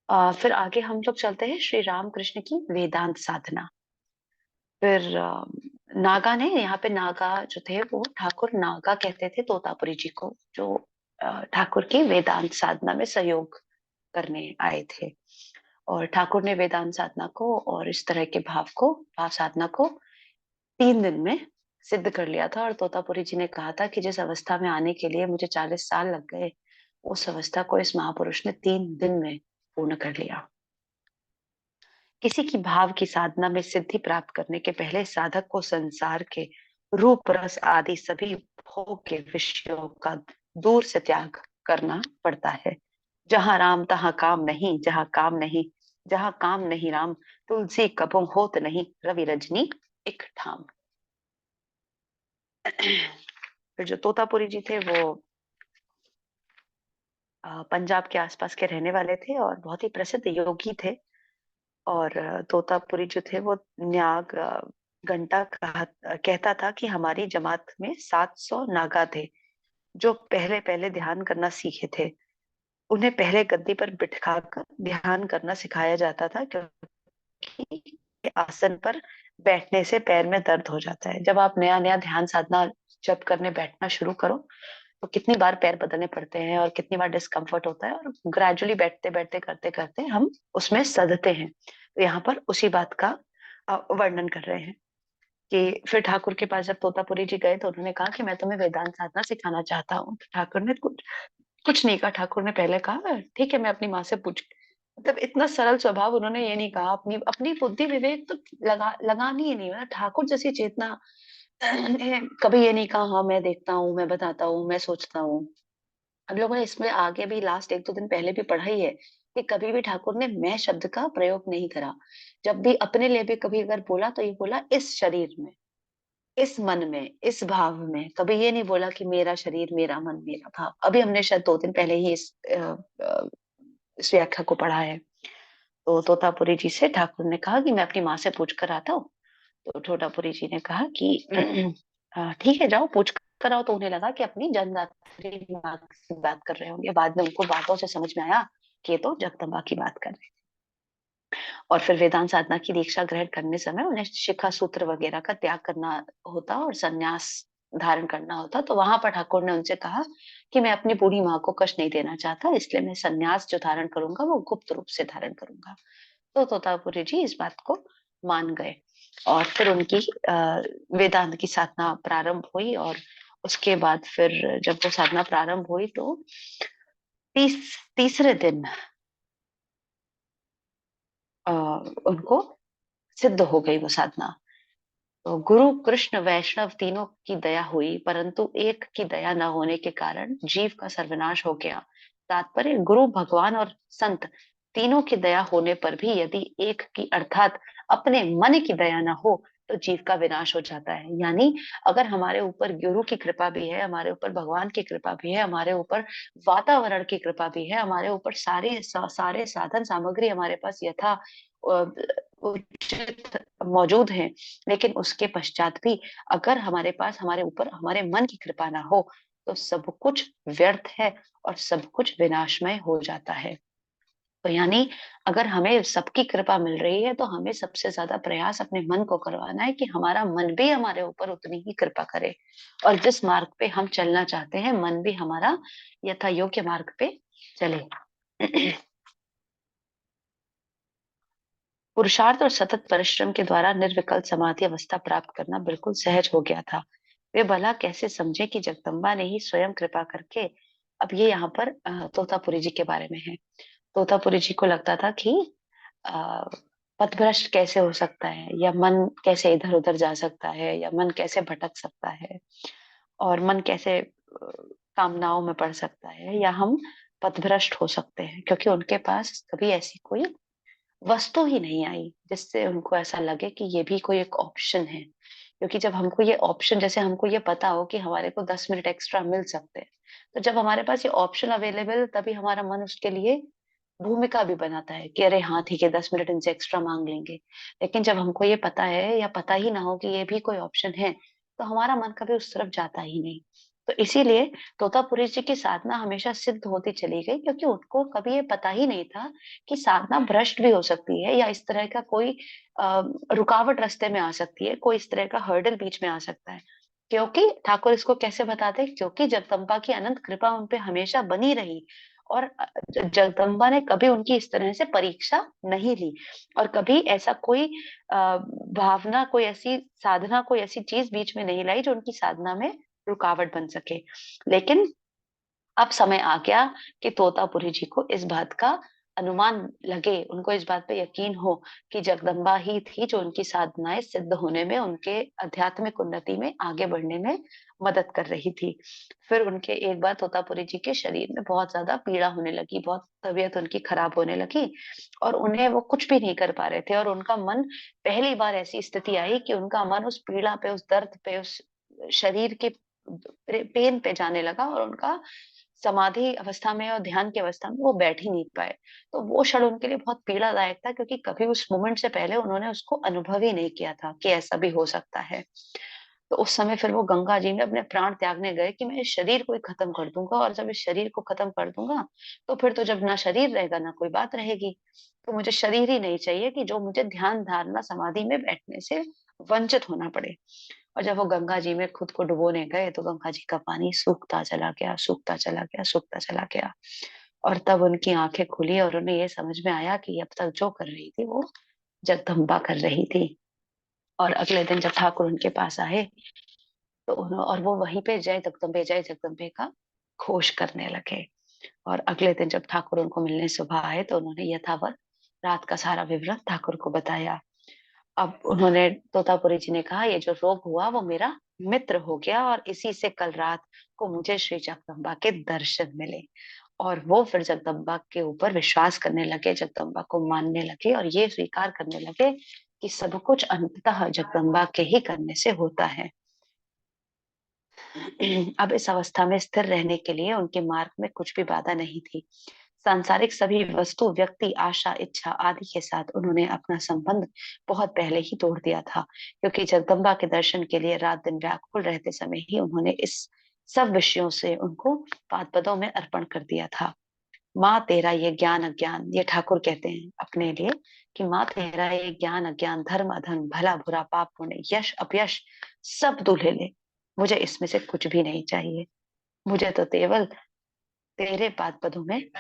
फिर आगे हम लोग चलते हैं श्री राम कृष्ण की वेदांत साधना। फिर नागा ने यहाँ पे नागा जो थे वो ठाकुर नागा कहते थे तोतापुरी जी को, जो ठाकुर की वेदांत साधना में सहयोग करने आए थे। और ठाकुर ने वेदांत साधना को और इस तरह के भाव साधना को 3 दिन में सिद्ध कर लिया था। और तोतापुरी जी ने कहा था कि जिस अवस्था में आने के लिए मुझे 40 साल लग गए, उस अवस्था को इस महापुरुष ने 3 दिन में पूर्ण कर लिया। किसी की भाव की साधना में सिद्धि प्राप्त करने के पहले साधक को संसार के रूप रस आदि सभी भोग के विषयों का दूर से त्याग करना पड़ता है। जहां राम तहां काम नहीं, जहां काम नहीं राम, तुलसी कबहू होत नहीं, रवि रजनी एक ठाम। फिर जो तोतापुरी जी थे वो पंजाब के आसपास के रहने वाले थे और बहुत ही प्रसिद्ध योगी थे। और तोतापुरी जो थे वो न्याग घंटा कहता था कि हमारी जमात में 700 नागा थे जो पहले पहले ध्यान करना सीखे थे। उन्हें पहले गद्दी पर बिठाकर ध्यान करना सिखाया जाता था, क्योंकि आसन पर बैठने से पैर में दर्द हो जाता है। जब आप नया नया ध्यान साधना जब करने बैठना शुरू करो तो कितनी बार पैर बदलने पड़ते हैं और कितनी बार डिस्कम्फर्ट होता है, और ग्रेजुअली बैठते बैठते करते करते हम उसमें सधते हैं। तो यहाँ पर उसी बात का वर्णन कर रहे हैं कि फिर ठाकुर के पास जब तोतापुरी जी गए तो उन्होंने कहा कि मैं तुम्हें वेदांत साधना सिखाना चाहता हूँ। तो ठाकुर ने कुछ कुछ नहीं कहा। ठाकुर ने पहले कहा ठीक है, मैं अपनी माँ से पूछ। मतलब इतना सरल स्वभाव, उन्होंने ये नहीं कहा, अपनी अपनी बुद्धि विवेक तो लगानी ही नहीं। मतलब ठाकुर जैसी चेतना ने कभी ये नहीं कहा हाँ मैं देखता हूँ, मैं बताता हूँ, मैं सोचता हूँ। हम लोगों ने इसमें आगे भी लास्ट 1-2 दिन पहले भी पढ़ा ही है कि कभी भी ठाकुर ने मैं शब्द का प्रयोग नहीं करा। जब भी अपने लिए भी कभी अगर बोला तो ये बोला इस शरीर में, इस मन में, इस भाव में। कभी ये नहीं बोला कि मेरा शरीर, मेरा मन, मेरा भाव। अभी हमने शायद 2 दिन पहले ही इस व्याख्या को पढ़ा है। तो तोतापुरी जी से ठाकुर ने कहा कि मैं अपनी माँ से पूछ कर आता हूँ। तो तोतापुरी जी ने कहा कि ठीक है जाओ पूछ कर आओ। तो उन्हें लगा कि अपनी जन्मदात्री माँ से बात कर रहे होंगे। बाद में उनको बातों से समझ में आया कि ये तो जगदम्बा की बात कर रहे हैं। और फिर वेदांत साधना की दीक्षा ग्रहण करने समय उन्हें शिखा सूत्र वगैरह का त्याग करना होता और संन्यास धारण करना होता। तो वहां पर ठाकुर ने उनसे कहा कि मैं अपनी बूढ़ी माँ को कष्ट नहीं देना चाहता, इसलिए मैं संन्यास जो धारण करूंगा वो गुप्त रूप से धारण करूंगा। तो तोतापुरी जी इस बात को मान गए। और फिर उनकी वेदांत की साधना प्रारंभ हुई। और उसके बाद फिर जब वो साधना प्रारंभ हुई तो तीसरे दिन अ, उनको सिद्ध हो गई वो साधना। तो गुरु कृष्ण वैष्णव तीनों की दया हुई, परंतु एक की दया न होने के कारण जीव का सर्वनाश हो गया। तात्पर्य, गुरु भगवान और संत तीनों की दया होने पर भी यदि एक की अर्थात अपने मन की दया न हो तो जीव का विनाश हो जाता है। यानी अगर हमारे ऊपर गुरु की कृपा भी है, हमारे ऊपर भगवान की कृपा भी है, हमारे ऊपर वातावरण की कृपा भी है, हमारे ऊपर सारे साधन सामग्री हमारे पास यथा उचित मौजूद हैं, लेकिन उसके पश्चात भी अगर हमारे पास हमारे ऊपर हमारे मन की कृपा ना हो तो सब कुछ व्यर्थ है और सब कुछ विनाशमय हो जाता है। तो यानी अगर हमें सबकी कृपा मिल रही है तो हमें सबसे ज्यादा प्रयास अपने मन को करवाना है कि हमारा मन भी हमारे ऊपर उतनी ही कृपा करे, और जिस मार्ग पे हम चलना चाहते हैं मन भी हमारा यथा योग्य मार्ग पे चले। पुरुषार्थ और सतत परिश्रम के द्वारा निर्विकल्प समाधि अवस्था प्राप्त करना बिल्कुल सहज हो गया था। वे भला कैसे समझे कि जगदम्बा ने ही स्वयं कृपा करके। अब ये यहाँ पर तोतापुरी जी के बारे में है। तोतापुरी जी को लगता था कि अ, पथभ्रष्ट कैसे हो सकता है, या मन कैसे इधर उधर जा सकता है, या मन कैसे भटक सकता है, और मन कैसे कामनाओं में पड़ सकता है, या हम पथभ्रष्ट हो सकते हैं, क्योंकि उनके पास कभी ऐसी कोई वस्तु ही नहीं आई जिससे उनको ऐसा लगे कि ये भी कोई एक ऑप्शन है। क्योंकि जब हमको ये ऑप्शन, जैसे हमको ये पता हो कि हमारे को 10 मिनट एक्स्ट्रा मिल सकते हैं, तो जब हमारे पास ये ऑप्शन अवेलेबल, तभी हमारा मन उसके लिए भूमिका भी बनाता है कि अरे हाँ ठीक है 10 मिनट इनसे एक्स्ट्रा मांग लेंगे। लेकिन जब हमको ये पता है या पता ही ना हो कि ये भी कोई ऑप्शन है, तो हमारा मन कभी उस तरफ जाता ही नहीं। तो इसीलिए तोतापुरी जी की साधना हमेशा सिद्ध होती चली गई, क्योंकि उनको कभी ये पता ही नहीं था कि साधना भ्रष्ट भी हो सकती है, या इस तरह का कोई रुकावट रास्ते में आ सकती है, कोई इस तरह का हर्डल बीच में आ सकता है। क्योंकि ठाकुर इसको कैसे बताते हैं, क्योंकि जगदम्बा की अनंत कृपा उन पे हमेशा बनी रही, और जगदम्बा ने कभी उनकी इस तरह से परीक्षा नहीं ली, और कभी ऐसा कोई भावना, कोई ऐसी साधना, कोई ऐसी चीज बीच में नहीं लाई जो उनकी साधना में रुकावट बन सके। लेकिन अब समय आ गया कि तोतापुरी जी को इस बात का अनुमान लगे, उनको इस बात पे यकीन हो कि जगदम्बा ही थी जो उनकी साधनाएं सिद्ध होने में, उनके आध्यात्मिक उन्नति में, आगे बढ़ने में मदद कर रही थी। फिर उनके एक बार तोतापुरी जी के शरीर में बहुत ज्यादा पीड़ा होने लगी, बहुत तबीयत उनकी खराब होने लगी, और उन्हें वो कुछ भी नहीं कर पा रहे थे, और उनका मन, पहली बार ऐसी स्थिति आई कि उनका मन उस पीड़ा पे, उस दर्द पे, उस शरीर के पेन पे जाने लगा, और उनका समाधि अवस्था में और ध्यान की अवस्था में वो बैठ ही नहीं पाए। तो वो क्षण उनके लिए बहुत पीड़ादायक था, क्योंकि कभी उस मोमेंट से पहले उन्होंने उसको अनुभव ही नहीं किया था कि ऐसा भी हो सकता है। तो उस समय फिर वो गंगा जी में अपने प्राण त्यागने गए कि मैं इस शरीर को ही खत्म कर दूंगा, और जब इस शरीर को खत्म कर दूंगा, तो फिर तो जब ना शरीर रहेगा ना कोई बात रहेगी। तो मुझे शरीर ही नहीं चाहिए कि जो मुझे ध्यान धारणा समाधि में बैठने से वंचित होना पड़े। और जब वो गंगा जी में खुद को डुबोने गए, तो गंगा जी का पानी सूखता चला गया, सूखता चला गया, सूखता चला गया। और तब उनकी आंखें खुली, और उन्हें ये समझ में आया कि अब तक जो कर रही थी वो जगदम्बा कर रही थी। और अगले दिन जब ठाकुर उनके पास आए, तो और वो वहीं पे जय जगदम्बे का घोष करने लगे। और अगले दिन जब ठाकुर उनको मिलने सुबह आए, तो उन्होंने यथावत रात का सारा विवरण ठाकुर को बताया। अब उन्होंने, तोतापुरी जी ने कहा, ये जो रोग हुआ वो मेरा मित्र हो गया, और इसी से कल रात को मुझे श्री जगदम्बा के दर्शन मिले। और वो फिर जगदम्बा के ऊपर विश्वास करने लगे, जगदम्बा को मानने लगे, और ये स्वीकार करने लगे कि सब कुछ अंततः जगदम्बा के ही करने से होता है। अब इस अवस्था में स्थिर रहने के लिए उनके मार्ग में कुछ भी बाधा नहीं थी। सांसारिक सभी वस्तु, व्यक्ति, आशा, इच्छा आदि के साथ उन्होंने अपना संबंध बहुत पहले ही तोड़ दिया था, क्योंकि जगदम्बा के दर्शन के लिए रात दिन व्याकुल रहते समय ही उन्होंने इस सब विषयों से उनको पादपदों में अर्पण कर दिया था। माँ तेरा ये ज्ञान अज्ञान, ये ठाकुर कहते हैं अपने लिए कि माँ तेरा ये ज्ञान अज्ञान, धर्म अधर्म, भला बुरा, पाप पुण्य, यश अपयश, सब तू ले ले, मुझे इसमें से कुछ भी नहीं चाहिए। मुझे तो केवल तेरे पाद पदों में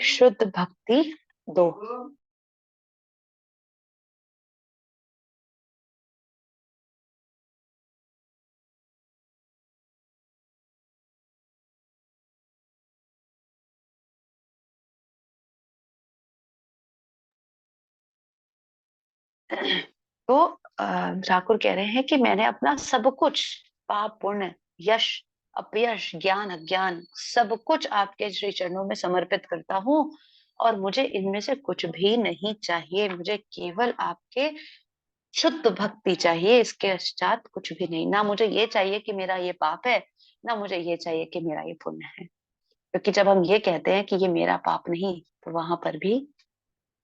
शुद्ध भक्ति दो। तो ठाकुर कह रहे हैं कि मैंने अपना सब कुछ, पाप पुण्य, यश अपयश, ज्ञान अज्ञान, सब कुछ आपके श्री चरणों में समर्पित करता हूँ, और मुझे इनमें से कुछ भी नहीं चाहिए। मुझे केवल आपके शुद्ध भक्ति चाहिए, इसके पश्चात कुछ भी नहीं। ना मुझे ये चाहिए कि मेरा ये पाप है, ना मुझे ये चाहिए कि मेरा ये पुण्य है। क्योंकि जब हम ये कहते हैं कि ये मेरा पाप नहीं, तो वहां पर भी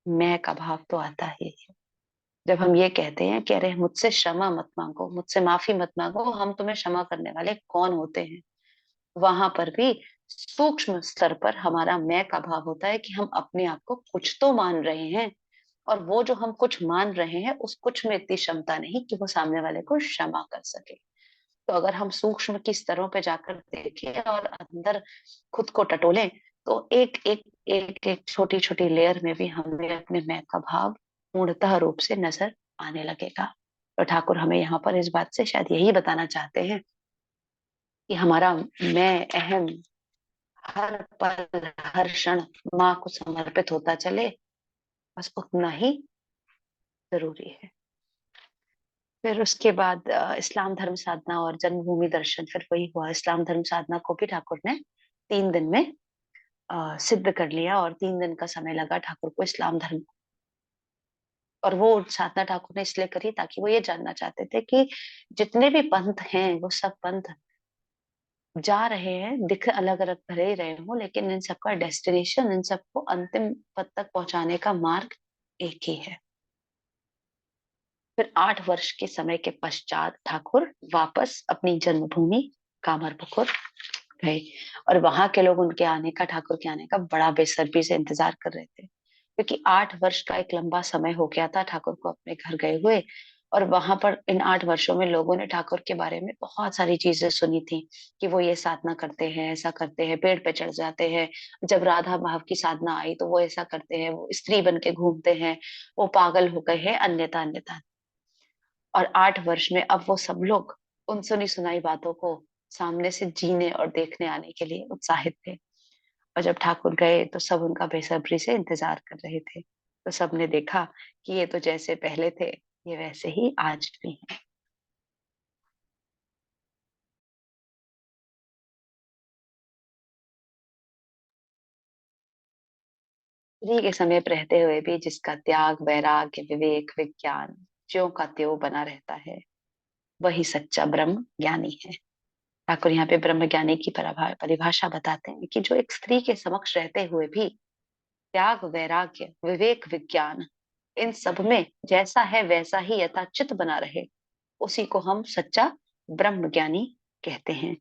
मैं का भाव तो आता ही है। जब हम ये कहते हैं कि अरे मुझसे क्षमा मत मांगो, मुझसे माफी मत मांगो, हम तुम्हें क्षमा करने वाले कौन होते हैं, वहां पर भी सूक्ष्म स्तर पर हमारा मैं का भाव होता है कि हम अपने आप को कुछ तो मान रहे हैं, और वो जो हम कुछ मान रहे हैं, उस कुछ में इतनी क्षमता नहीं कि वो सामने वाले को क्षमा कर सके। तो अगर हम सूक्ष्म की स्तरों पे जाकर देखें और अंदर खुद को टटोलें, तो एक एक एक एक छोटी छोटी लेयर में भी हमें अपने मैं का भाव पूर्णतः रूप से नजर आने लगेगा। तो ठाकुर हमें यहाँ पर इस बात से शायद यही बताना चाहते हैं कि हमारा मैं, अहम, हर पल हर क्षण माँ को समर्पित होता चले, बस उतना ही जरूरी है। फिर उसके बाद इस्लाम धर्म साधना और जन्मभूमि दर्शन, फिर वही हुआ। इस्लाम धर्म साधना को भी ठाकुर ने 3 दिन में सिद्ध कर लिया, और 3 दिन का समय लगा ठाकुर को इस्लाम धर्म। और वो साधना ठाकुर ने इसलिए करी ताकि वो ये जानना चाहते थे कि जितने भी पंथ हैं, वो सब पंथ जा रहे हैं, दिख अलग अलग भले ही रहे हो, लेकिन इन सबका डेस्टिनेशन, इन सबको अंतिम पद तक पहुंचाने का मार्ग एक ही है। फिर 8 वर्ष के समय के पश्चात ठाकुर वापस अपनी जन्मभूमि कामरपुकुर गए। और वहां के लोग उनके आने का, ठाकुर के आने का बड़ा बेसब्री से इंतजार कर रहे थे, क्योंकि 8 वर्ष का एक लंबा समय हो गया था ठाकुर को अपने घर गए हुए। और वहां पर इन 8 वर्षों में लोगों ने ठाकुर के बारे में बहुत सारी चीजें सुनी थी, कि वो ये साधना करते हैं, ऐसा करते हैं, पेड़ पे चढ़ जाते हैं, जब राधा भाव की साधना आई तो वो ऐसा करते हैं, वो स्त्री बन के घूमते हैं, वो पागल हो गए हैं, अन्यथा अन्यथा। और 8 वर्ष में अब वो सब लोग उन सुनी सुनाई बातों को सामने से जीने और देखने आने के लिए उत्साहित थे। और जब ठाकुर गए तो सब उनका बेसब्री से इंतजार कर रहे थे। तो सबने देखा कि ये तो जैसे पहले थे, ये वैसे ही आज भी हैं। स्त्री के समीप रहते हुए भी जिसका त्याग, वैराग्य, विवेक, विज्ञान ज्यों का त्यों बना रहता है, वही सच्चा ब्रह्म ज्ञानी है। ठाकुर यहाँ पे ब्रह्म ज्ञानी की परिभाषा बताते हैं कि जो एक स्त्री के समक्ष रहते हुए भी त्याग, वैराग्य, विवेक, विज्ञान इन सब में जैसा है वैसा ही यथाचित बना रहे, उसी को हम सच्चा ब्रह्म ज्ञानी कहते हैं।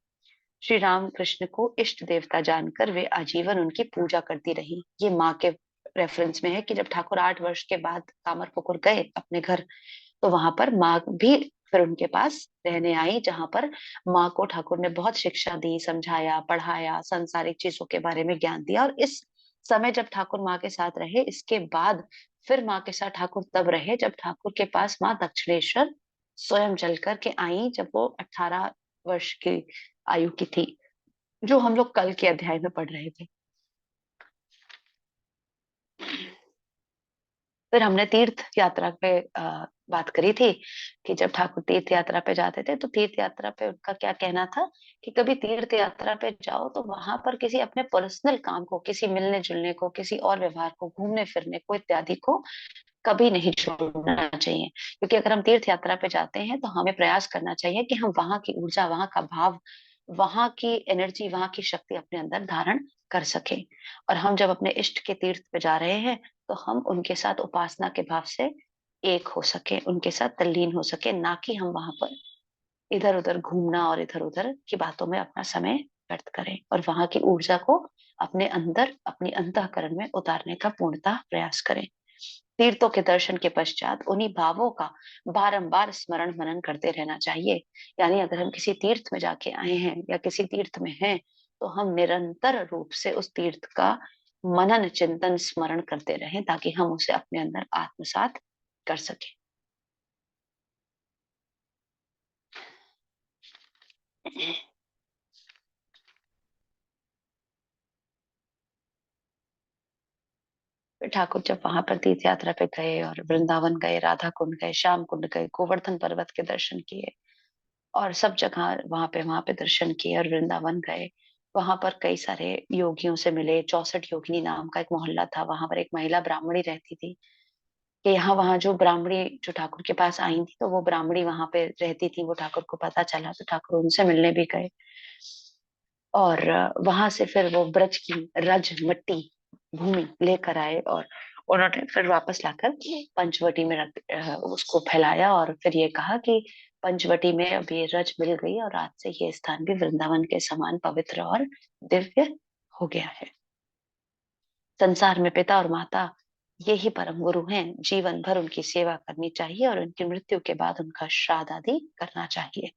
श्री राम कृष्ण को इष्ट देवता जानकर वे आजीवन उनकी पूजा करती रही। ये माँ के रेफरेंस में है कि जब ठाकुर 8 वर्ष के बाद कामरपुकुर गए अपने घर, तो वहां पर माँ भी फिर उनके पास रहने आई, जहां पर माँ को ठाकुर ने बहुत शिक्षा दी, समझाया, पढ़ाया, सांसारिक चीजों के बारे में ज्ञान दिया। और इस समय जब ठाकुर माँ के साथ रहे, इसके बाद फिर माँ के साथ ठाकुर तब रहे जब ठाकुर के पास माँ दक्षिणेश्वर स्वयं चल कर के आई, जब वो 18 वर्ष की आयु की थी, जो हम लोग कल के अध्याय में पढ़ रहे थे। फिर हमने तीर्थ यात्रा पे बात करी थी, कि जब ठाकुर तीर्थ यात्रा पे जाते थे तो तीर्थ यात्रा पे उनका क्या कहना था, कि कभी तीर्थ यात्रा पे जाओ तो वहां पर किसी अपने पर्सनल काम को, किसी मिलने जुलने को, किसी और व्यवहार को, घूमने फिरने को इत्यादि को कभी नहीं छोड़ना चाहिए। क्योंकि अगर हम तीर्थ यात्रा पे जाते हैं तो हमें प्रयास करना चाहिए कि हम वहां की ऊर्जा, वहां का भाव, वहां की एनर्जी, वहां की शक्ति अपने अंदर धारण कर सके। और हम जब अपने इष्ट के तीर्थ पे जा रहे हैं तो हम उनके साथ उपासना के भाव से एक हो सके, उनके साथ तल्लीन हो सके, ना कि हम वहां पर इधर उधर घूमना और इधर उधर की बातों में अपना समय व्यर्थ करें, और वहां की ऊर्जा को अपने अंदर, अपनी अंतःकरण में उतारने का पूर्णतः प्रयास करें। तीर्थों के दर्शन के पश्चात उन्हीं भावों का बारंबार स्मरण मनन करते रहना चाहिए। यानी अगर हम किसी तीर्थ में जाके आए हैं या किसी तीर्थ में हैं, तो हम निरंतर रूप से उस तीर्थ का मनन, चिंतन, स्मरण करते रहें, ताकि हम उसे अपने अंदर आत्मसात कर सके। फिर ठाकुर जब वहां पर तीर्थ यात्रा पे गए और वृंदावन गए, राधा कुंड गए, श्याम कुंड गए, गोवर्धन पर्वत के दर्शन किए, और सब जगह वहां पे दर्शन किए, और वृंदावन गए। वहां पर कई सारे योगियों से मिले। 64 योगिनी नाम का एक मोहल्ला था, वहां पर एक महिला ब्राह्मणी रहती थी। कि यहाँ वहां जो ब्राह्मणी जो ठाकुर के पास आई थी, तो वो ब्राह्मणी वहां पे रहती थी, वो ठाकुर को पता चला, तो ठाकुर उनसे मिलने भी गए। और वहां से फिर वो ब्रज की रज मिट्टी भूमि लेकर आए, और उन्होंने फिर वापस लाकर पंचवटी में उसको फैलाया, और फिर ये कहा कि पंचवटी में अब ये रज मिल गई, और आज से ये स्थान भी वृंदावन के समान पवित्र और दिव्य हो गया है। संसार में पिता और माता यही परम गुरु हैं। जीवन भर उनकी सेवा करनी चाहिए, और उनकी मृत्यु के बाद उनका श्राद्ध आदि करना चाहिए।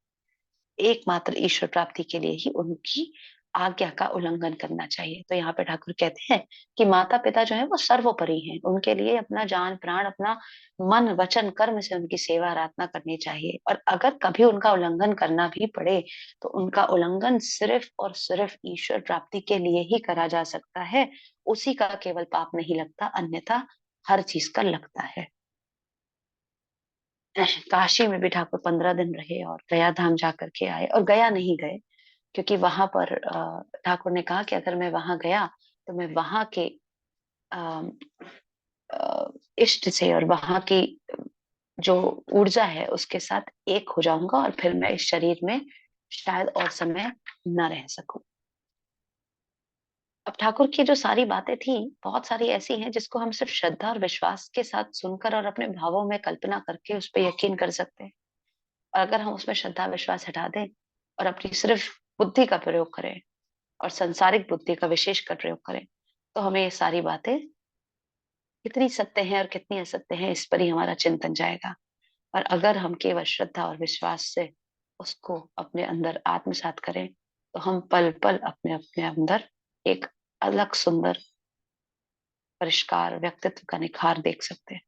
एकमात्र ईश्वर प्राप्ति के लिए ही उनकी आज्ञा का उल्लंघन करना चाहिए। तो यहाँ पे ठाकुर कहते हैं कि माता पिता जो है वो सर्वोपरि हैं, उनके लिए अपना जान प्राण, अपना मन, वचन, कर्म से उनकी सेवा आराधना करनी चाहिए। और अगर कभी उनका उल्लंघन करना भी पड़े, तो उनका उल्लंघन सिर्फ और सिर्फ ईश्वर प्राप्ति के लिए ही करा जा सकता है। उसी का केवल पाप नहीं लगता, अन्यथा हर चीज का लगता है। काशी में भी ठाकुर 15 दिन रहे और गया धाम जा करके आए, और गया नहीं गए, क्योंकि वहां पर ठाकुर ने कहा कि अगर मैं वहां गया तो मैं वहां के अ, इष्ट से और वहां की जो ऊर्जा है उसके साथ एक हो जाऊंगा, और फिर मैं इस शरीर में शायद और समय न रह सकूं। अब ठाकुर की जो सारी बातें थी, बहुत सारी ऐसी हैं जिसको हम सिर्फ श्रद्धा और विश्वास के साथ सुनकर और अपने भावों में कल्पना करके उस पर यकीन कर सकते हैं। और अगर हम उसमें श्रद्धा विश्वास हटा दें और अपनी सिर्फ बुद्धि का प्रयोग करें और संसारिक बुद्धि का विशेष कर प्रयोग करें, तो हमें ये सारी बातें कितनी सत्य है और कितनी असत्य है, इस पर ही हमारा चिंतन जाएगा। और अगर हम केवल श्रद्धा और विश्वास से उसको अपने अंदर आत्मसात करें, तो हम पल पल अपने अपने अंदर एक अलग सुंदर परिष्कार व्यक्तित्व का निखार देख सकते हैं।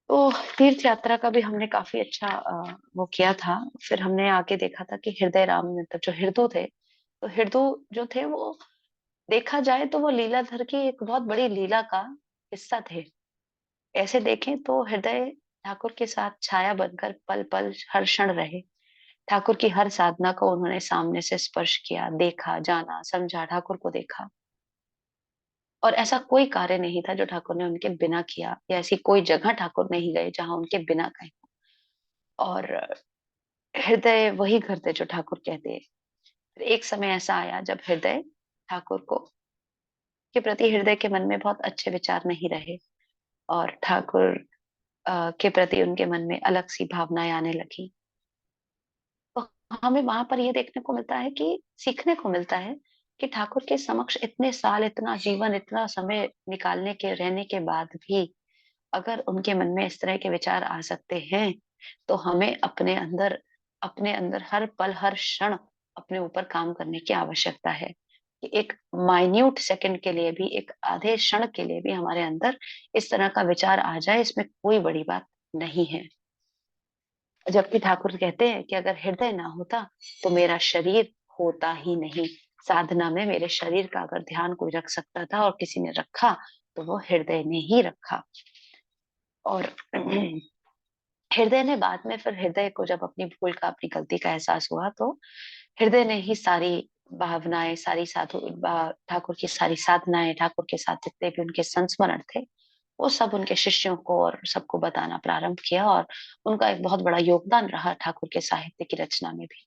तो तीर्थ यात्रा का भी हमने काफी अच्छा वो किया था। फिर हमने आगे देखा था कि हृदय राम मतलब जो हृदय थे, तो हृदय जो थे वो देखा जाए तो वो लीलाधर की एक बहुत बड़ी लीला का हिस्सा थे। ऐसे देखें तो हृदय ठाकुर के साथ छाया बनकर पल पल हर क्षण रहे। ठाकुर की हर साधना को उन्होंने सामने से स्पर्श किया, देखा, जाना, समझा, ठाकुर को देखा। और ऐसा कोई कार्य नहीं था जो ठाकुर ने उनके बिना किया, या ऐसी कोई जगह ठाकुर नहीं गए जहां उनके बिना गए। और हृदय वही करते जो ठाकुर कहते। फिर एक समय ऐसा आया जब हृदय ठाकुर को के प्रति हृदय के मन में बहुत अच्छे विचार नहीं रहे, और ठाकुर के प्रति उनके मन में अलग सी भावनाएं आने लगी। तो हमें वहां पर यह देखने को मिलता है कि सीखने को मिलता है कि ठाकुर के समक्ष इतने साल, इतना जीवन, इतना समय निकालने के रहने के बाद भी अगर उनके मन में इस तरह के विचार आ सकते हैं, तो हमें अपने अंदर हर पल हर क्षण अपने ऊपर काम करने की आवश्यकता है कि एक माइन्यूट सेकंड के लिए भी, एक आधे क्षण के लिए भी हमारे अंदर इस तरह का विचार आ जाए, इसमें कोई बड़ी बात नहीं है। जबकि ठाकुर कहते हैं कि अगर हृदय ना होता तो मेरा शरीर होता ही नहीं। साधना में मेरे शरीर का अगर ध्यान कोई रख सकता था और किसी ने रखा, तो वो हृदय ने ही रखा। और हृदय ने बाद में, फिर हृदय को जब अपनी भूल का, अपनी गलती का एहसास हुआ, तो हृदय ने ही सारी भावनाएं, सारी ठाकुर की सारी साधनाएं, ठाकुर के साथ जितने भी उनके संस्मरण थे, वो सब उनके शिष्यों को और सबको बताना प्रारंभ किया। और उनका एक बहुत बड़ा योगदान रहा ठाकुर के साहित्य की रचना में भी।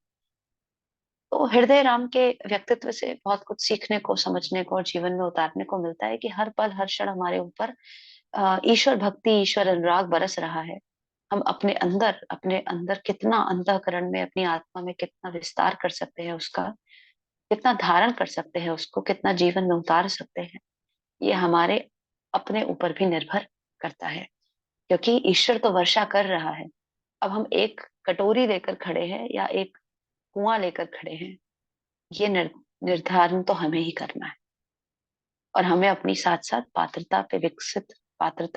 तो हृदय राम के व्यक्तित्व से बहुत कुछ सीखने को, समझने को और जीवन में उतारने को मिलता है कि हर पल हर क्षण हमारे ऊपर ईश्वर भक्ति, ईश्वर अनुराग बरस रहा है। हम अपने अंदर कितना, अंतःकरण में, अपनी आत्मा में कितना विस्तार कर सकते हैं उसका, कितना धारण कर सकते हैं उसको, कितना जीवन में उतार सकते हैं, ये हमारे अपने ऊपर भी निर्भर करता है। क्योंकि ईश्वर तो वर्षा कर रहा है। अब हम एक कटोरी लेकर खड़े हैं या एक कुआं लेकर खड़े हैं, ये निर्धारण तो हमें ही करना है। और हमें अपनी साथ साथ पात्रता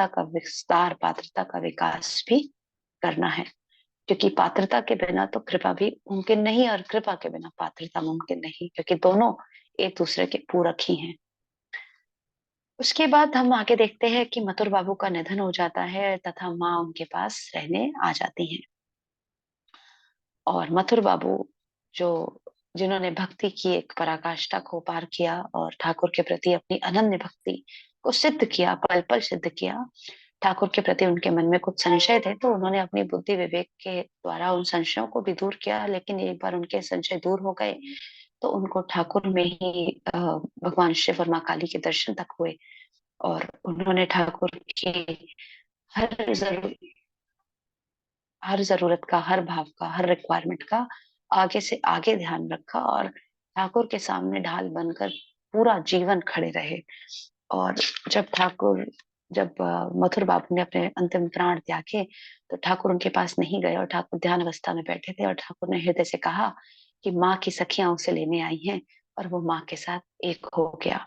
का विस्तार, पात्रता का विकास भी करना है। क्योंकि पात्रता के बिना तो कृपा भी मुमकिन नहीं, और कृपा के बिना पात्रता मुमकिन नहीं, क्योंकि दोनों एक दूसरे के पूरक ही हैं। उसके बाद हम आगे देखते हैं कि मथुर बाबू का निधन हो जाता है तथा माँ उनके पास रहने आ जाती हैं। और मथुर बाबू जो जिन्होंने भक्ति की एक पराकाष्ठा को पार किया और ठाकुर के प्रति अपनी अनन्य भक्ति को सिद्ध किया, पल पल सिद्ध किया। ठाकुर के प्रति उनके मन में कुछ संशय थे, तो उन्होंने अपनी बुद्धि विवेक के द्वारा उन संशयों को भी दूर किया। लेकिन एक बार उनके संशय दूर हो गए, तो उनको ठाकुर में ही भगवान शिव और माँ काली के दर्शन तक हुए। और उन्होंने ठाकुर की हर जरूर हर जरूरत का, हर भाव का, हर रिक्वायरमेंट का आगे से आगे ध्यान रखा, और ठाकुर के सामने ढाल बनकर पूरा जीवन खड़े रहे। और जब ठाकुर जब मथुर बाबू ने अपने अंतिम प्राण त्यागे, तो ठाकुर उनके पास नहीं गए, और ठाकुर ध्यान अवस्था में बैठे थे। और ठाकुर ने हृदय से कहा कि माँ की सखियां उसे लेने आई हैं, और वो माँ के साथ एक हो गया।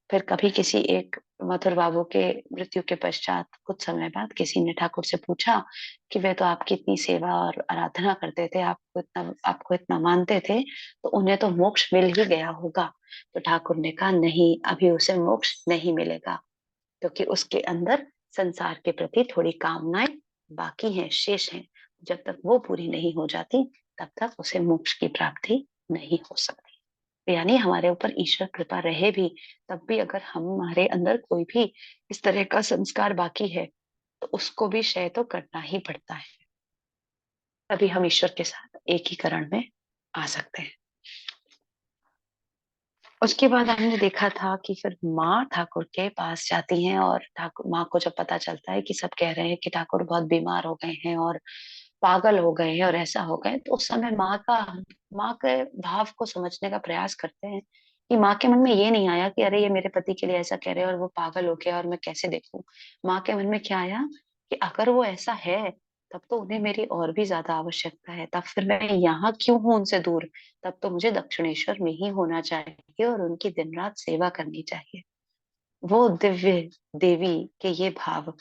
फिर कभी किसी एक मथुर बाबू के मृत्यु के पश्चात कुछ समय बाद किसी ने ठाकुर से पूछा कि वे तो आपकी इतनी सेवा और आराधना करते थे, आपको इतना मानते थे, तो उन्हें तो मोक्ष मिल ही गया होगा। तो ठाकुर ने कहा, नहीं, अभी उसे मोक्ष नहीं मिलेगा, क्योंकि उसके अंदर संसार के प्रति थोड़ी कामनाएं बाकी हैं, शेष हैं। जब तक वो पूरी नहीं हो जाती, तब तक उसे मोक्ष की प्राप्ति नहीं हो सकती। यानी हमारे ऊपर ईश्वर कृपा रहे भी, तब भी अगर हमारे अंदर कोई भी इस तरह का संस्कार बाकी है, तो उसको भी क्षय तो करना ही पड़ता है। तभी हम ईश्वर के साथ एकीकरण में आ सकते हैं। उसके बाद हमने देखा था कि फिर माँ ठाकुर के पास जाती हैं, और ठाकुर माँ को जब पता चलता है कि सब कह रहे हैं कि ठाकुर बहुत बीमार हो गए हैं और पागल हो गए हैं और ऐसा हो गए, तो उस समय माँ के भाव को समझने का प्रयास करते हैं कि माँ के मन में ये नहीं आया कि अरे ये मेरे पति के लिए ऐसा कह रहे हैं और वो पागल हो गया और मैं कैसे देखूं। माँ के मन में क्या आया कि अगर वो ऐसा है तब तो उन्हें मेरी और भी ज्यादा आवश्यकता है, तब फिर मैं यहाँ क्यों हूं उनसे दूर। तब तो मुझे दक्षिणेश्वर में ही होना चाहिए और उनकी दिन रात सेवा करनी चाहिए। वो दिव्य देवी के ये भाव।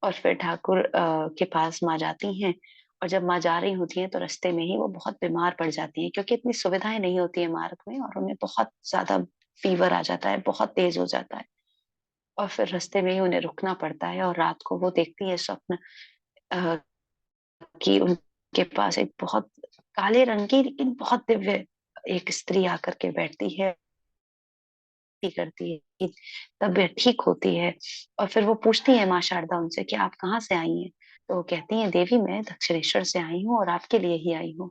और फिर ठाकुर के पास माँ जाती हैं। और जब माँ जा रही होती हैं तो रास्ते में ही वो बहुत बीमार पड़ जाती हैं, क्योंकि इतनी सुविधाएं नहीं होती है मार्ग में, और उन्हें बहुत ज्यादा फीवर आ जाता है, बहुत तेज हो जाता है। और फिर रास्ते में ही उन्हें रुकना पड़ता है, और रात को वो देखती है स्वप्न अ, कि उनके पास एक बहुत काले रंग की लेकिन बहुत दिव्य एक स्त्री आकर के बैठती है, करती है कि तबीयत ठीक होती है। और फिर वो पूछती है माँ शारदा उनसे कि आप कहाँ से आई हैं। तो वो कहती हैं देवी मैं दक्षिणेश्वर से आई हूँ और आपके लिए ही आई हूँ।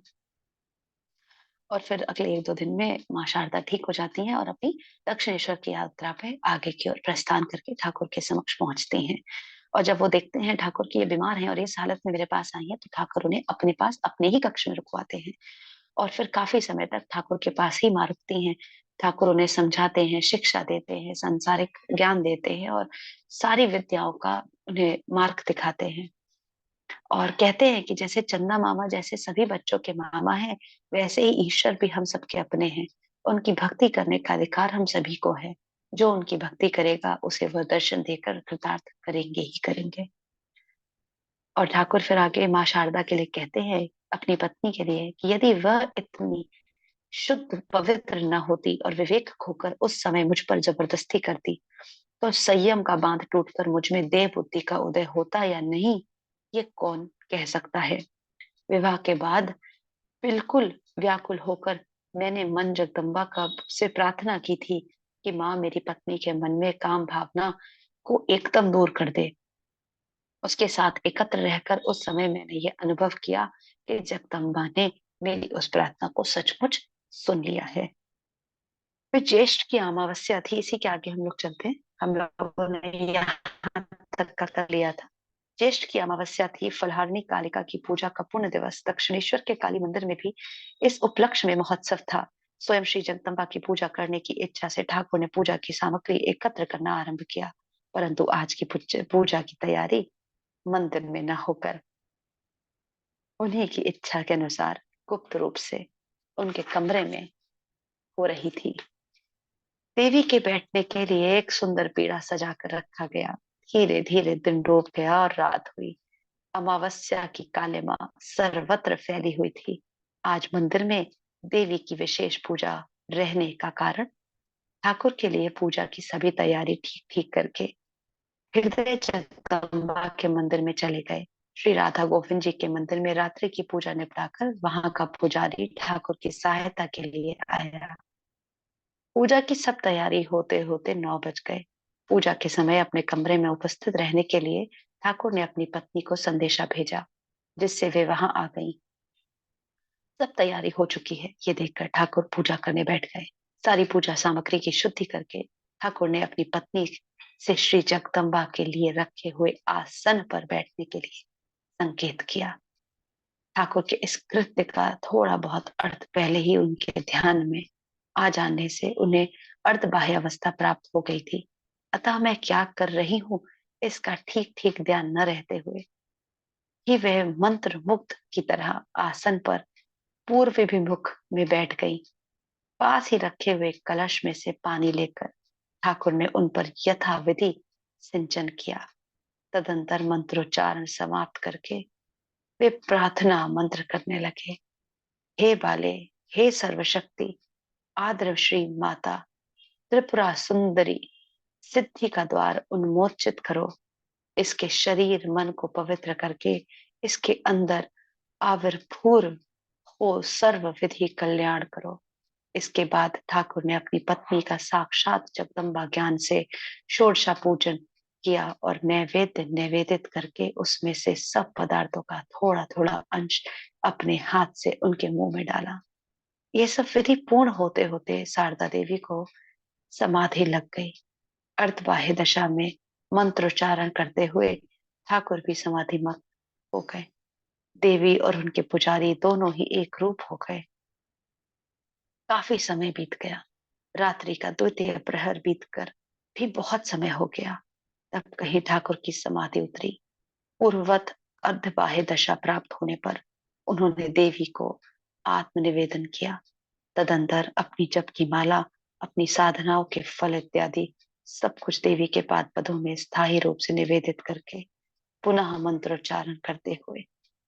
और फिर अगले एक दो दिन में माँ शारदा ठीक हो जाती हैं और अपनी दक्षिणेश्वर की यात्रा पे आगे की ओर प्रस्थान करके ठाकुर के समक्ष पहुंचती हैं। और जब वो देखते हैं ठाकुर की ये बीमार हैं और इस हालत में मेरे पास आई हैं, तो ठाकुर उन्हें अपने पास अपने ही कक्ष में रुकवाते हैं। और फिर काफी समय तक ठाकुर के पास ही माँ रुकती हैं। ठाकुर उन्हें समझाते हैं, शिक्षा देते हैं, सांसारिक ज्ञान देते हैं, और सारी विद्याओं का उन्हें मार्ग दिखाते हैं। और कहते हैं कि जैसे चंदा मामा जैसे सभी बच्चों के मामा हैं, वैसे ही ईश्वर भी हम सबके अपने हैं। उनकी भक्ति करने का अधिकार हम सभी को है। जो उनकी भक्ति करेगा उसे वह दर्शन देकर कृतार्थ करेंगे ही करेंगे। और ठाकुर फिर आगे माँ शारदा के लिए कहते हैं, अपनी पत्नी के लिए, कि यदि वह इतनी शुद्ध पवित्र न होती और विवेक खोकर उस समय मुझ पर जबरदस्ती करती, तो संयम का बांध टूटकर मुझ में देव बुद्धि का उदय होता या नहीं, ये कौन कह सकता है। विवाह के बाद बिल्कुल व्याकुल होकर मैंने मन जगदम्बा का से प्रार्थना की थी कि माँ मेरी पत्नी के मन में काम भावना को एकदम दूर कर दे। उसके साथ एकत्र रहकर उस समय मैंने ये अनुभव किया कि जगदम्बा ने मेरी उस प्रार्थना को सचमुच सुन लिया है। फिर ज्येष्ठ की अमावस्या थी, इसी के आगे हम लोग चलते हैं। हम लोगों ने यहाँ तक का कर लिया था। ज्येष्ठ की अमावस्या थी, फलहारिणी कालिका की पूजा का पुण्य दिवस। दक्षिणेश्वर के काली मंदिर में भी इस उपलक्ष्य में महोत्सव था। स्वयं श्री जगदम्बा की पूजा करने की इच्छा से ठाकुर ने पूजा की सामग्री एकत्र करना आरंभ किया। परंतु आज की पूजा की तैयारी मंदिर में न होकर उन्हीं की इच्छा के अनुसार गुप्त रूप से उनके कमरे में हो रही थी। देवी के बैठने के लिए एक सुंदर पीढ़ा सजा कर रखा गया। धीरे धीरे दिन डूब गया और रात हुई। अमावस्या की कालिमा सर्वत्र फैली हुई थी। आज मंदिर में देवी की विशेष पूजा रहने का कारण ठाकुर के लिए पूजा की सभी तैयारी ठीक ठीक करके हृदय जगदम्बा के मंदिर में चले गए। श्री राधा गोविंद जी के मंदिर में रात्रि की पूजा निपटाकर वहां का पुजारी ठाकुर की सहायता के लिए आया। पूजा की सब तैयारी होते होते 9 बज गए। पूजा के समय अपने कमरे में उपस्थित रहने के लिए ठाकुर ने अपनी पत्नी को संदेशा भेजा, जिससे वे वहां आ गईं। सब तैयारी हो चुकी है, ये देखकर ठाकुर पूजा करने बैठ गए। सारी पूजा सामग्री की शुद्धि करके ठाकुर ने अपनी पत्नी से श्री जगदम्बा के लिए रखे हुए आसन पर बैठने के लिए संकेत किया। ठाकुर के इस कृत्य का थोड़ा बहुत अर्थ पहले ही उनके ध्यान में आ जाने से उन्हें अर्धबाह्य अवस्था प्राप्त हो गई थी। अतः मैं क्या कर रही हूँ इसका ठीक ठीक ध्यान न रहते हुए ही वह मंत्र मुग्ध की तरह आसन पर पूर्व विमुख में बैठ गई। पास ही रखे हुए कलश में से पानी लेकर ठाकुर ने उन पर यथाविधि सिंचन किया। तदंतर मंत्रोच्चारण समाप्त करके वे प्रार्थना मंत्र करने लगे। हे बाले, हे सर्वशक्ति आदर श्री माता, त्रिपुरा सुंदरी, सिद्धि का द्वार उन्मोचित करो। इसके शरीर मन को पवित्र करके इसके अंदर आविर्भूर हो सर्व विधि कल्याण करो। इसके बाद ठाकुर ने अपनी पत्नी का साक्षात जगदम्बा ज्ञान से षोडशा पूजन किया और नैवेद्य निवेदित करके उसमें से सब पदार्थों का थोड़ा थोड़ा अंश अपने हाथ से उनके मुंह में डाला। ये सब विधि पूर्ण होते होते शारदा देवी को समाधि लग गई। अर्धबाह्य दशा में मंत्रोच्चारण करते हुए ठाकुर भी समाधिमग्न हो गए। देवी और उनके पुजारी दोनों ही एक रूप हो गए। काफी समय बीत गया। रात्रि का द्वितीय प्रहर बीतकर भी बहुत समय हो गया। तब कहीं ठाकुर की समाधि उतरी। पूर्ववत अर्धबाह्य दशा प्राप्त होने पर उन्होंने देवी को आत्मनिवेदन किया। तदंतर अपनी जप की माला, अपनी साधनाओं के फल इत्यादि सब कुछ देवी के पाद पदों में स्थायी रूप से निवेदित करके पुनः मंत्रोच्चारण करते हुए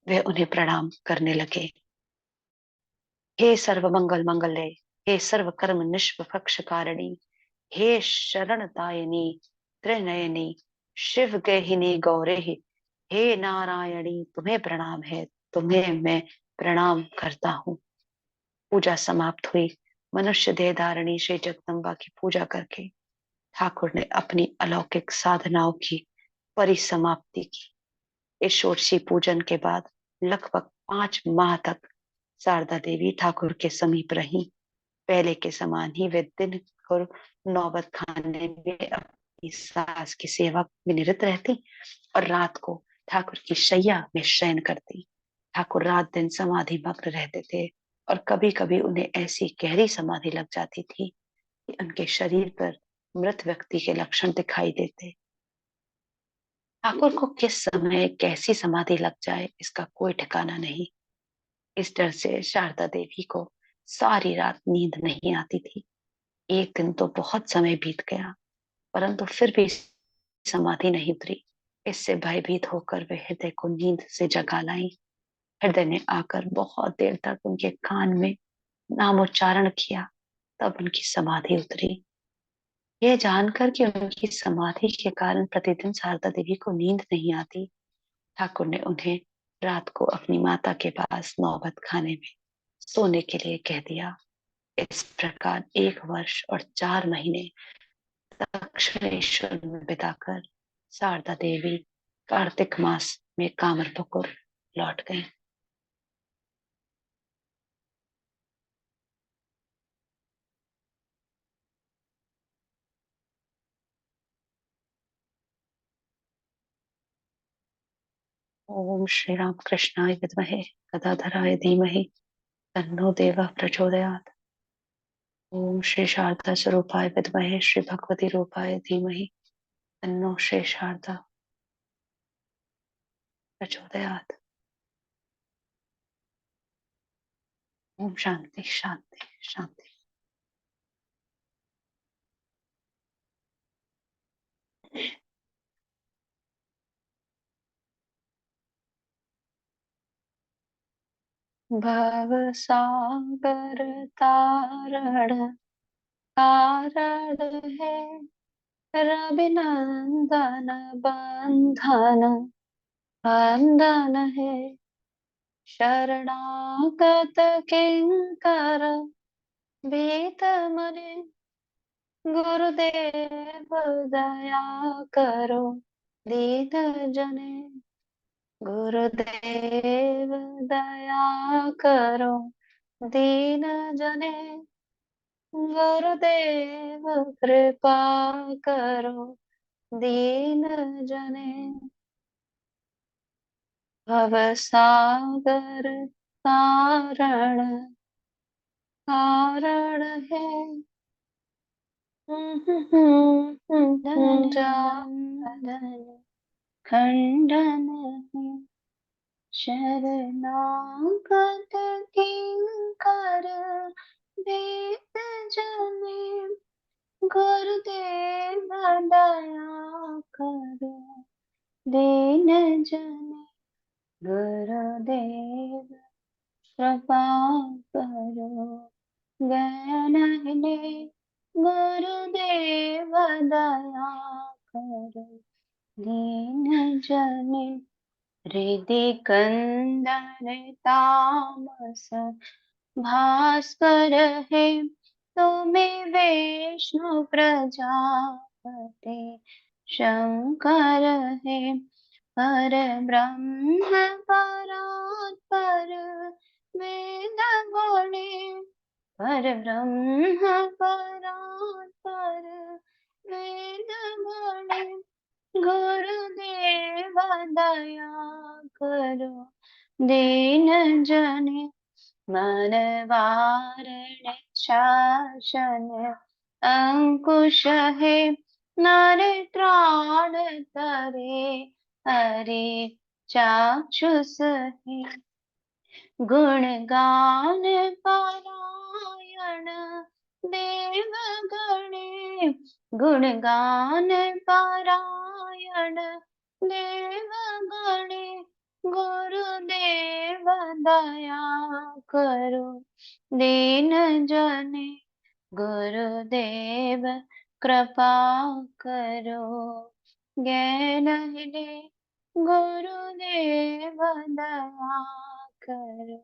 वे उन्हें प्रणाम करने लगे। हे सर्व मंगल मंगले, हे सर्व कर्म निष्पक्ष कारिणी, हे शरणदायिनी त्रिनयनी शिव गेहिनी गौरे, हे नारायणी तुम्हें प्रणाम है, तुम्हें मैं प्रणाम करता हूँ। पूजा समाप्त हुई। मनुष्य देह धारिणी श्री जगदम्बा की पूजा करके ठाकुर ने अपनी अलौकिक साधनाओं की परिसमाप्ति की। इस षोडशी पूजन के बाद लगभग 5 माह तक शारदा देवी ठाकुर के समीप रही। पहले के समान ही वे दिन और नौबत खाने में अपनी सास की सेवा में निरत रहती और रात को ठाकुर की शैया में शयन करती। ठाकुर रात दिन समाधि मग्न रहते थे और कभी कभी उन्हें ऐसी गहरी समाधि लग जाती थी कि उनके शरीर पर मृत व्यक्ति के लक्षण दिखाई देते। ठाकुर को किस समय कैसी समाधि लग जाए इसका कोई ठिकाना नहीं। इस डर से शारदा देवी को सारी रात नींद नहीं आती थी। एक दिन तो बहुत समय बीत गया परंतु फिर भी समाधि नहीं उतरी। इससे भयभीत होकर वे हृदय को नींद से जगा लाई। हृदय ने आकर बहुत देर तक उनके कान में नामोच्चारण किया, तब उनकी समाधि उतरी। यह जानकर कि उनकी समाधि के कारण प्रतिदिन शारदा देवी को नींद नहीं आती, ठाकुर ने उन्हें रात को अपनी माता के पास नौबत खाने में सोने के लिए कह दिया। इस प्रकार 1 वर्ष और 4 महीने दक्षिणेश्वर में बिताकर शारदा देवी कार्तिक मास में कामरपुकुर लौट गई। ओम श्री राम कृष्णाय विद्महे गदाधराय धीमहि तन्नो देवः प्रचोदयात्। ओम श्री शारदा स्वरूपाय विद्महे श्री भगवती रूपाय धीमहि तन्नो श्री शारदा प्रचोदयात्। ओम शांति शांति शांति। भव सागर तारण कारण है, रविनंदन बंधन बंधन है। शरणागत किंकर भीत मने, गुरुदेव दया करो दीन जने। गुरुदेव दया करो दीन जने, गुरुदेव कृपा करो दीन जने। भव सागर कारण कारण है, खंडन है। शरणागत किंकर वेद जने, गुरुदेव दया करो दीन जने। गुरुदेव कृपा करो ज्ञानने, गुरुदेव दया करो दीन जने। हृदि कंदन तामस भास्कर है, तुम्हें विष्णु प्रजापति शंकर है। पर ब्रह्म परात्पर वेद गुणे, पर ब्रह्म परात्पर वेद गुणे। गुरुदेव दया करो दीन जने मन वारण शासन अंकुश है नर त्राण तरे हरे चाक्षुष है गुण गान पारायण देव गणे गुण गान पारायण देव गणे गुरुदेव दया करो दीन जने गुरुदेव कृपा करो ज्ञान दे गुरुदेव दया करो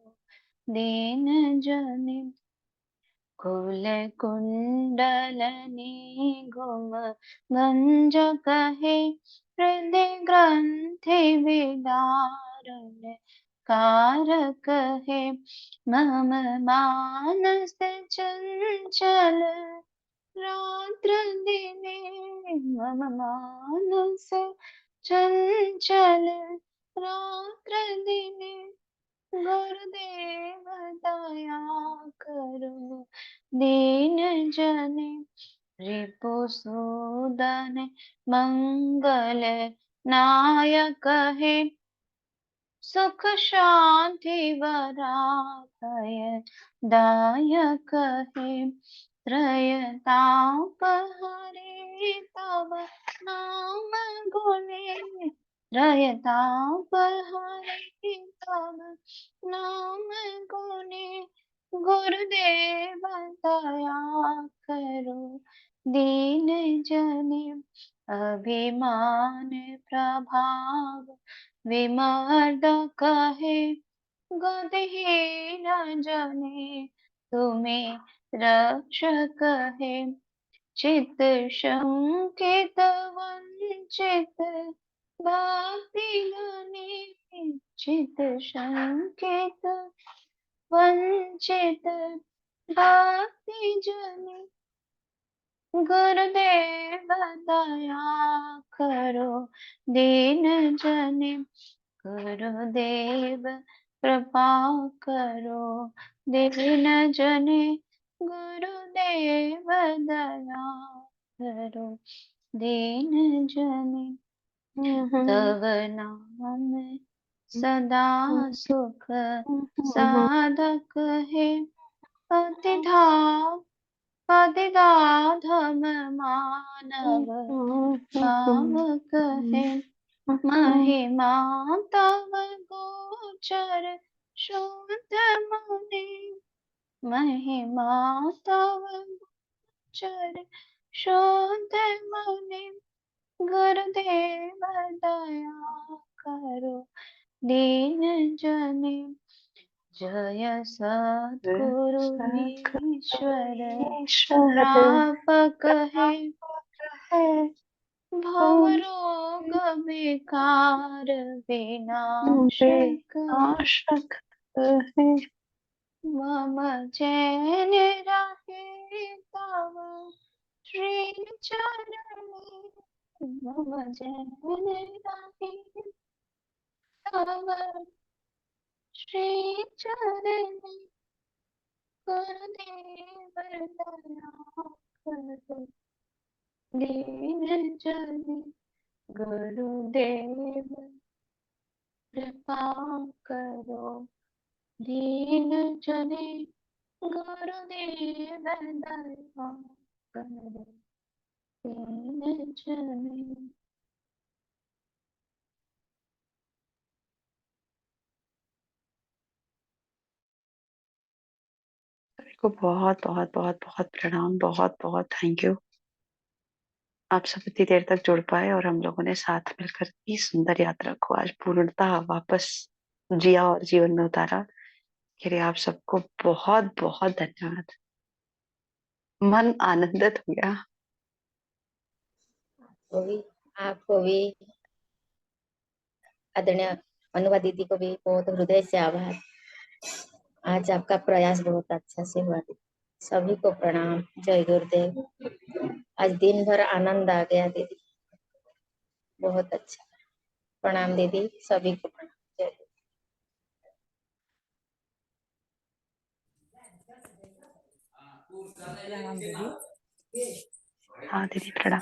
दीन जने कुल कुंडलनी घुम गंज कहे हृदय ग्रंथि विदारण कारक है मम मानस चंचल रात्र दिने मम मानस चंचल रात्र दिने गुरुदेव दया करो दीन जने रिपुसूदन मंगल नायक है सुख शांति वराभय दायक है त्रयताप हरे तव नाम गुणे त्रयताप हरे तव नाम गुणे गुरुदेव दया करो दीन जने अभिमान प्रभाव विमर्दक है गतिहीन जने तुम्हें रक्षक है चित शंकित वंचित भक्ति गणे चित शंकित वंचित भक्ति जने गुरुदेव दया करो दीन जने गुरुदेव कृपा करो दीन जने गुरुदेव दया करो दीन जने तव नाम सदा सुख साधक है पतिताधम मानव पावक है महिमा तव गोचर शुद्ध मुनि महिमा तव गोचर शुद्ध मुनि गुरुदेव दया करो दीन जने जय सद्गुरु ईश्वर प्रापक है भव रोग विकार विनाशक है मम चैन रहे तव श्री चरणे मम चैन रहे तव श्री चरणे गुरुदेव दया करो दीन जने गुरुदेव कृपा करो दीन जने गुरुदेव दया करो दीन जने को बहुत बहुत बहुत बहुत प्रणाम, बहुत बहुत थैंक यू। आप सब इतनी देर तक जुड़ पाए और हम लोगों ने साथ मिलकर इतनी सुंदर यात्रा को आज पूर्णतः वापस जिया और जीवन में उतारा। के लिए आप सबको बहुत बहुत धन्यवाद। मन आनंदित हो गया। आपको भी आदरणीय अनुवा दीदी को भी बहुत हृदय से आभार। आज आपका प्रयास बहुत अच्छा से हुआ दीदी। सभी को प्रणाम, जय गुरुदेव। आज दिन भर आनंद आ गया दीदी, बहुत अच्छा। प्रणाम दीदी, सभी को प्रणाम, जय गुरुदेव। प्रणाम दीदी। हाँ दीदी प्रणाम।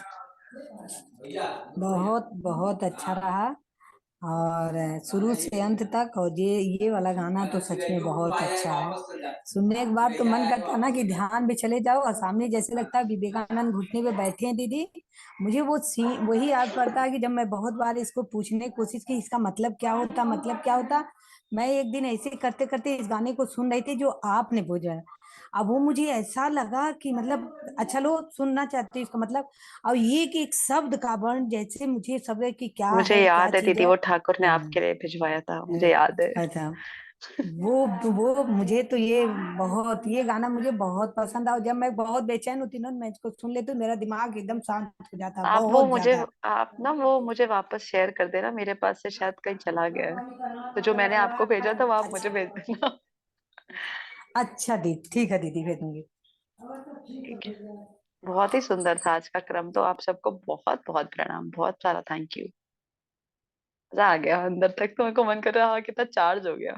बहुत बहुत अच्छा रहा, और शुरू से अंत तक। और ये वाला गाना तो सच में बहुत अच्छा है। सुनने के बाद तो मन करता है ना कि ध्यान में चले जाओ, और सामने जैसे लगता है विवेकानंद घुटने पे बैठे हैं दीदी। मुझे वो सीन वही याद पड़ता है कि जब मैं बहुत बार इसको पूछने की कोशिश की, इसका मतलब क्या होता, मतलब क्या होता। मैं एक दिन ऐसे करते करते इस गाने को सुन रही थी जो आपने बोला। अब वो मुझे ऐसा लगा कि मतलब अच्छा लो सुनना चाहते हो इसका मतलब। और ये कि एक शब्द का वर्ण जैसे मुझे सब है कि क्या मुझे है क्या याद है चीज दीदी, है। वो ठाकुर ने हाँ, आपके लिए भिजवाया था, मुझे हाँ, याद है। अच्छा। वो मुझे तो ये गाना मुझे बहुत पसंद है, और जब मैं बहुत बेचैन होती हूँ ना, मैं इसको सुन लेती हूँ, मेरा दिमाग एकदम शांत हो जाता है बहुत ज्यादा। आप ना वो मुझे वापस शेयर कर देना, मेरे पास से शायद कहीं चला गया है। तो जो मैंने आपको भेजा था वो आप मुझे भेज देना। अच्छा दीदी, ठीक है दीदी, भेजूंगी। ठीक है। बहुत ही सुंदर था आज का क्रम, तो आप सबको बहुत बहुत प्रणाम, बहुत सारा थैंक यू। मजा आ गया अंदर तक, तो मेरे को मन कर रहा है कितना चार्ज हो गया।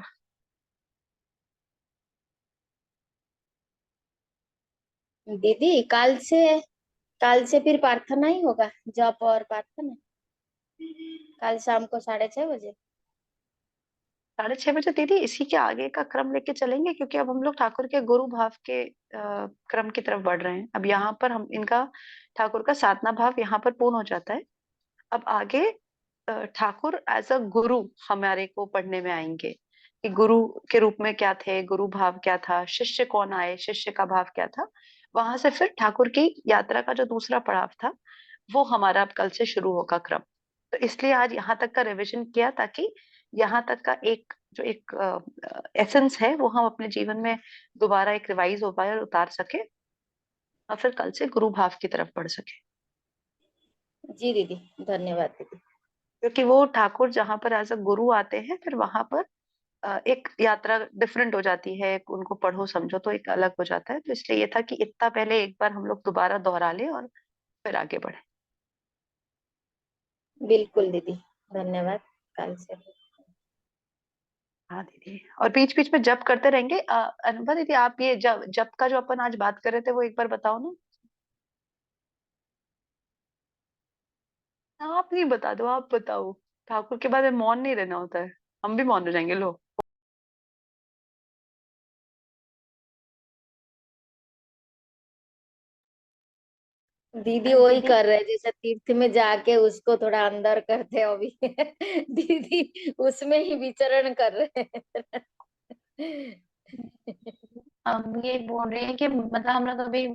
दीदी काल से फिर प्रार्थना ही होगा, जप और प्रार्थना कल शाम को 6:30 बजे। 6:30 बजे दीदी, इसी के आगे का क्रम लेके चलेंगे, क्योंकि अब हम लोग ठाकुर के गुरु भाव के क्रम की तरफ बढ़ रहे हैं। अब यहाँ पर हम इनका ठाकुर का साधना भाव यहाँ पर पूर्ण हो जाता है। अब आगे ठाकुर एज अ गुरु हमारे को पढ़ने में आएंगे कि गुरु के रूप में क्या थे, गुरु भाव क्या था, शिष्य कौन आए, शिष्य का भाव क्या था। वहां से फिर ठाकुर की यात्रा का जो दूसरा पड़ाव था वो हमारा अब कल से शुरू होगा क्रम। तो इसलिए आज यहाँ तक का रिवीजन किया, ताकि यहाँ तक का एक जो एक एसेंस है वो हम अपने जीवन में दोबारा एक रिवाइज हो पाए और उतार सके, और फिर कल से गुरु भाव की तरफ बढ़ सके। जी दीदी, धन्यवाद दीदी। क्योंकि वो ठाकुर जहां पर एज अ गुरु आते हैं, फिर वहां पर एक यात्रा डिफरेंट हो जाती है, उनको पढ़ो समझो तो एक अलग हो जाता है। तो इसलिए ये था कि इतना पहले एक बार हम लोग दोबारा दोहरा लें और फिर आगे बढ़े। बिल्कुल दीदी, धन्यवाद। कल से हाँ दीदी, और बीच बीच में जप करते रहेंगे। अनुभा दीदी, आप ये जप जप का जो अपन आज बात कर रहे थे वो एक बार बताओ ना। आप नहीं बता दो, आप बताओ। ठाकुर के बाद में मौन नहीं रहना होता है, हम भी मौन हो जाएंगे लो। दीदी अरे वही दीदी, कर रहे जैसे तीर्थ में जाके उसको थोड़ा अंदर करते अभी। दीदी उसमें ही विचरण कर रहे हैं। अब ये बोल रहे हैं कि मतलब हम लोग अभी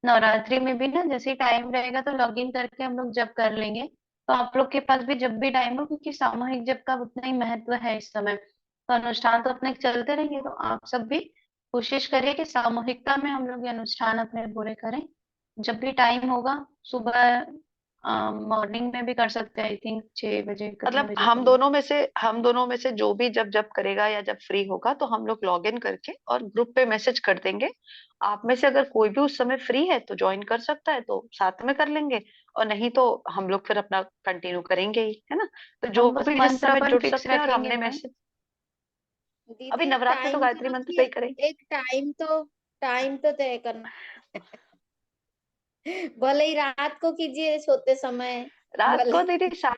नवरात्रि में भी ना जैसे टाइम रहेगा तो लॉग इन करके हम लोग जप कर लेंगे। तो आप लोग के पास भी जब भी टाइम हो, क्योंकि सामूहिक जप का उतना ही महत्व है इस समय, तो अनुष्ठान तो अपने चलते रहेंगे, तो आप सब भी कोशिश करिए कि सामूहिकता में हम लोग ये अनुष्ठान अपने पूरे करें। जब भी टाइम होगा, सुबह मॉर्निंग में भी कर सकते हैं, आई थिंक 6 बजे कितने मतलब बजे को। हम दोनों में से जो भी जब जब करेगा या जब फ्री होगा तो हम लोग लॉग इन करके और ग्रुप पे मैसेज कर देंगे। आप में से अगर कोई भी उस समय फ्री है तो ज्वाइन कर सकता है, तो साथ में कर लेंगे। और नहीं तो हम लोग फिर अपना कंटिन्यू करेंगे ही, है ना। तो जो हम बस भी जिस मंत्र समय अपन जुड़ फिक्स सकते हैं, और रखेंगे हमने अपना। मैसेज दीदी अभी एक नवरात्र में तो टाइम तो गायत्री मंत्र से रखिए, ही करेंगे। एक टाइम तो तय करना। भले ही रात को कीजिए सोते समय। रात भले को दीदी 8:30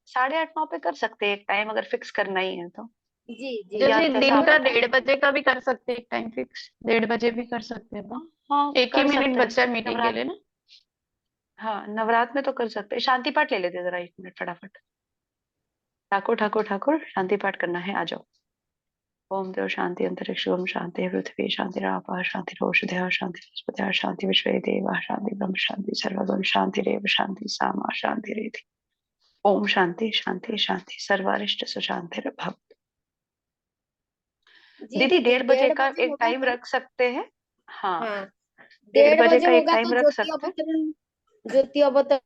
8:30 9 पे कर सकते हैं, एक टाइम अगर फिक्स करना ही है तो। जी जी या जैसे जैसा दिन का आपका टाइम। 1:30 बजे का भी कर सकते हैं, एक टाइम फिक्स 1:30 बजे भी कर सकते हैं अपन। हाँ एक ही कर मिनट सकते हैं। बचता है मीटिंग के लिए ना। हाँ नवरात्र में तो कर सकते हैं। शांति पाठ ले लेते हैं, जरा 1 मिनट फटाफट। ठाकुर ठाकुर ठाकुर शांति पाठ करना है, आ जाओ। ओम देव शांति अंतरिक्ष ओम शांति पृथ्वी शांति रापः शांति रोषधय शांति वनस्पतयः शांति विश्वे देवाः शांति ब्रह्म शांति सर्वगम शांति रेव शांति सामा शांति रेधि। ओम शांति शांति शांति सर्वारिष्ट सुशांति भव। जी दीदी दीदी, 1:30 बजे डेढ़ का बजे एक होगा टाइम तो। रख सकते हैं। हाँ हाँ, डेढ़ डेढ़ बजे बजे का एक होगा टाइम तो रख सकते हैं। ज्योति अवतरण